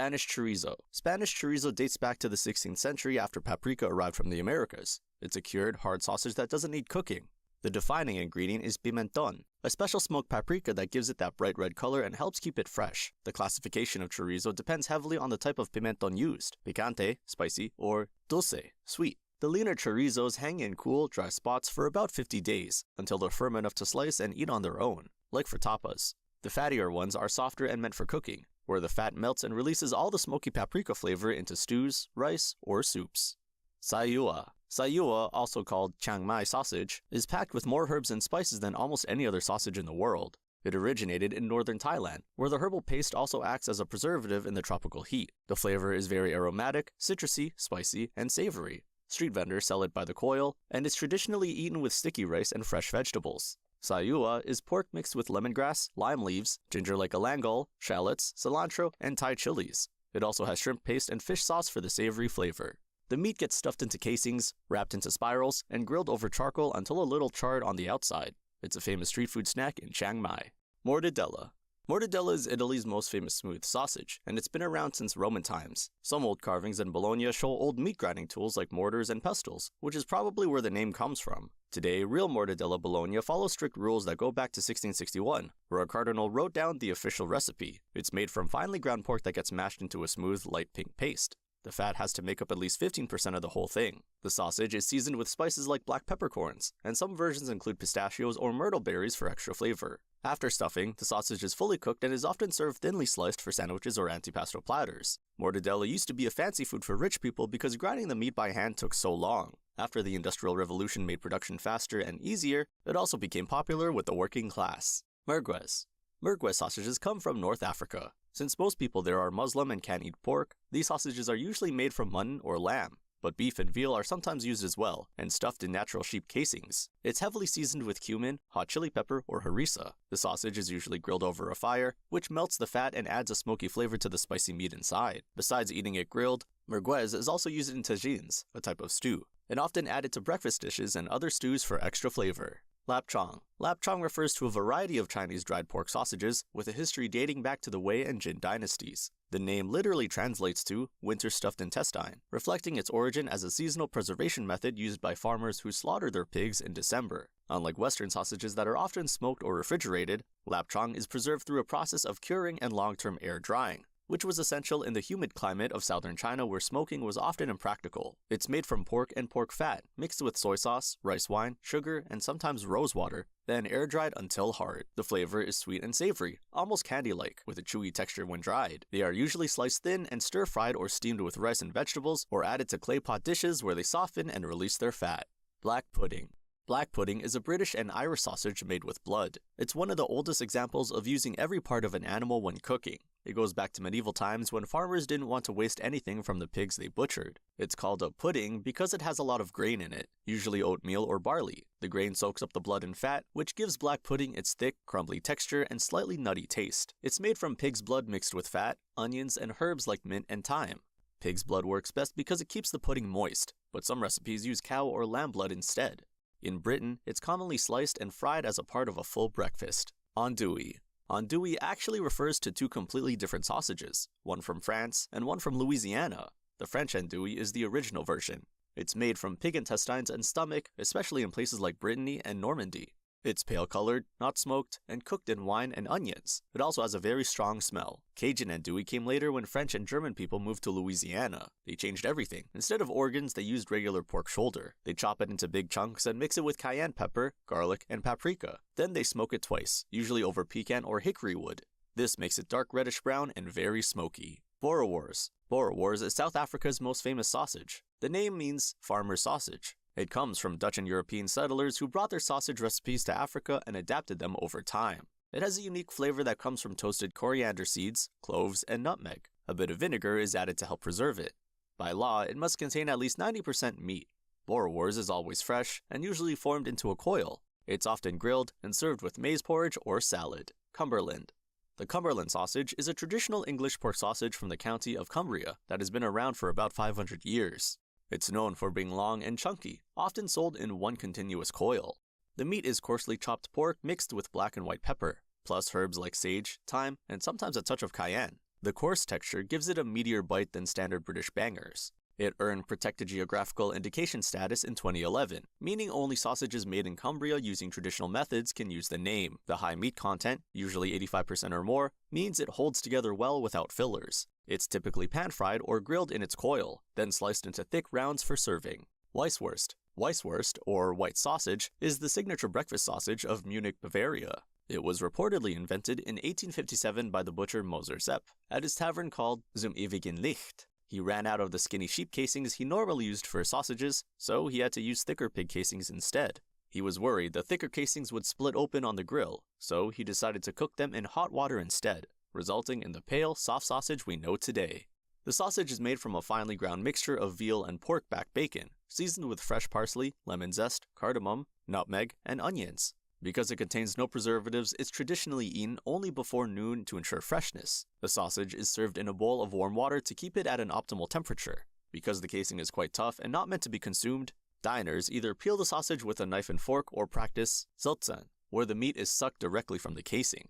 Spanish chorizo. Spanish chorizo dates back to the 16th century after paprika arrived from the Americas. It's a cured, hard sausage that doesn't need cooking. The defining ingredient is pimentón, a special smoked paprika that gives it that bright red color and helps keep it fresh. The classification of chorizo depends heavily on the type of pimentón used, picante, spicy, or dulce, sweet. The leaner chorizos hang in cool, dry spots for about 50 days, until they're firm enough to slice and eat on their own, like for tapas. The fattier ones are softer and meant for cooking, where the fat melts and releases all the smoky paprika flavor into stews, rice, or soups. Sayua. Sayua, also called Chiang Mai sausage, is packed with more herbs and spices than almost any other sausage in the world. It originated in northern Thailand, where the herbal paste also acts as a preservative in the tropical heat. The flavor is very aromatic, citrusy, spicy, and savory. Street vendors sell it by the coil, and is traditionally eaten with sticky rice and fresh vegetables. Sayua is pork mixed with lemongrass, lime leaves, ginger like galangal, shallots, cilantro, and Thai chilies. It also has shrimp paste and fish sauce for the savory flavor. The meat gets stuffed into casings, wrapped into spirals, and grilled over charcoal until a little charred on the outside. It's a famous street food snack in Chiang Mai. Mortadella. Mortadella is Italy's most famous smooth sausage, and it's been around since Roman times. Some old carvings in Bologna show old meat grinding tools like mortars and pestles, which is probably where the name comes from. Today, real mortadella Bologna follows strict rules that go back to 1661, where a cardinal wrote down the official recipe. It's made from finely ground pork that gets mashed into a smooth, light pink paste. The fat has to make up at least 15% of the whole thing. The sausage is seasoned with spices like black peppercorns, and some versions include pistachios or myrtle berries for extra flavor. After stuffing, the sausage is fully cooked and is often served thinly sliced for sandwiches or antipasto platters. Mortadella used to be a fancy food for rich people because grinding the meat by hand took so long. After the Industrial Revolution made production faster and easier, it also became popular with the working class. Merguez. Merguez sausages come from North Africa. Since most people there are Muslim and can't eat pork, these sausages are usually made from mutton or lamb, but beef and veal are sometimes used as well, and stuffed in natural sheep casings. It's heavily seasoned with cumin, hot chili pepper, or harissa. The sausage is usually grilled over a fire, which melts the fat and adds a smoky flavor to the spicy meat inside. Besides eating it grilled, merguez is also used in tagines, a type of stew, and often added to breakfast dishes and other stews for extra flavor. Lapchang. Lapchang refers to a variety of Chinese dried pork sausages with a history dating back to the Wei and Jin dynasties. The name literally translates to winter stuffed intestine, reflecting its origin as a seasonal preservation method used by farmers who slaughter their pigs in December. Unlike Western sausages that are often smoked or refrigerated, lapchang is preserved through a process of curing and long-term air drying, which was essential in the humid climate of southern China where smoking was often impractical. It's made from pork and pork fat, mixed with soy sauce, rice wine, sugar, and sometimes rose water, then air-dried until hard. The flavor is sweet and savory, almost candy-like, with a chewy texture when dried. They are usually sliced thin and stir-fried or steamed with rice and vegetables, or added to clay pot dishes where they soften and release their fat. Black pudding. Black pudding is a British and Irish sausage made with blood. It's one of the oldest examples of using every part of an animal when cooking. It goes back to medieval times when farmers didn't want to waste anything from the pigs they butchered. It's called a pudding because it has a lot of grain in it, usually oatmeal or barley. The grain soaks up the blood and fat, which gives black pudding its thick, crumbly texture and slightly nutty taste. It's made from pig's blood mixed with fat, onions, and herbs like mint and thyme. Pig's blood works best because it keeps the pudding moist, but some recipes use cow or lamb blood instead. In Britain, it's commonly sliced and fried as a part of a full breakfast. Andouille. Andouille actually refers to two completely different sausages, one from France and one from Louisiana. The French andouille is the original version. It's made from pig intestines and stomach, especially in places like Brittany and Normandy. It's pale-colored, not smoked, and cooked in wine and onions. It also has a very strong smell. Cajun andouille came later when French and German people moved to Louisiana. They changed everything. Instead of organs, they used regular pork shoulder. They chop it into big chunks and mix it with cayenne pepper, garlic, and paprika. Then they smoke it twice, usually over pecan or hickory wood. This makes it dark reddish-brown and very smoky. Boerewors. Boerewors is South Africa's most famous sausage. The name means farmer's sausage. It comes from Dutch and European settlers who brought their sausage recipes to Africa and adapted them over time. It has a unique flavor that comes from toasted coriander seeds, cloves, and nutmeg. A bit of vinegar is added to help preserve it. By law, it must contain at least 90% meat. Boerewors is always fresh and usually formed into a coil. It's often grilled and served with maize porridge or salad. Cumberland. The Cumberland sausage is a traditional English pork sausage from the county of Cumbria that has been around for about 500 years. It's known for being long and chunky, often sold in one continuous coil. The meat is coarsely chopped pork mixed with black and white pepper, plus herbs like sage, thyme, and sometimes a touch of cayenne. The coarse texture gives it a meatier bite than standard British bangers. It earned protected geographical indication status in 2011, meaning only sausages made in Cumbria using traditional methods can use the name. The high meat content, usually 85% or more, means it holds together well without fillers. It's typically pan-fried or grilled in its coil, then sliced into thick rounds for serving. Weisswurst. Weisswurst, or white sausage, is the signature breakfast sausage of Munich, Bavaria. It was reportedly invented in 1857 by the butcher Moser Sepp at his tavern called Zum Ewigen Licht. He ran out of the skinny sheep casings he normally used for sausages, so he had to use thicker pig casings instead. He was worried the thicker casings would split open on the grill, so he decided to cook them in hot water instead, resulting in the pale, soft sausage we know today. The sausage is made from a finely ground mixture of veal and pork back bacon, seasoned with fresh parsley, lemon zest, cardamom, nutmeg, and onions. Because it contains no preservatives, it's traditionally eaten only before noon to ensure freshness. The sausage is served in a bowl of warm water to keep it at an optimal temperature. Because the casing is quite tough and not meant to be consumed, diners either peel the sausage with a knife and fork or practice Zolzan, where the meat is sucked directly from the casing.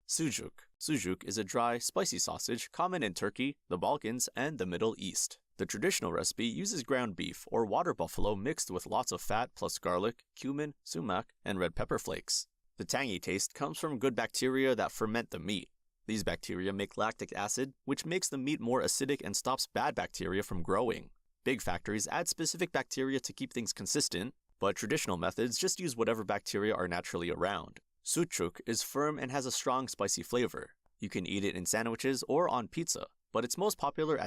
Sucuk. Sucuk is a dry, spicy sausage common in Turkey, the Balkans, and the Middle East. The traditional recipe uses ground beef or water buffalo mixed with lots of fat plus garlic, cumin, sumac, and red pepper flakes. The tangy taste comes from good bacteria that ferment the meat. These bacteria make lactic acid, which makes the meat more acidic and stops bad bacteria from growing. Big factories add specific bacteria to keep things consistent, but traditional methods just use whatever bacteria are naturally around. Sucuk is firm and has a strong spicy flavor. You can eat it in sandwiches or on pizza, but it's most popular at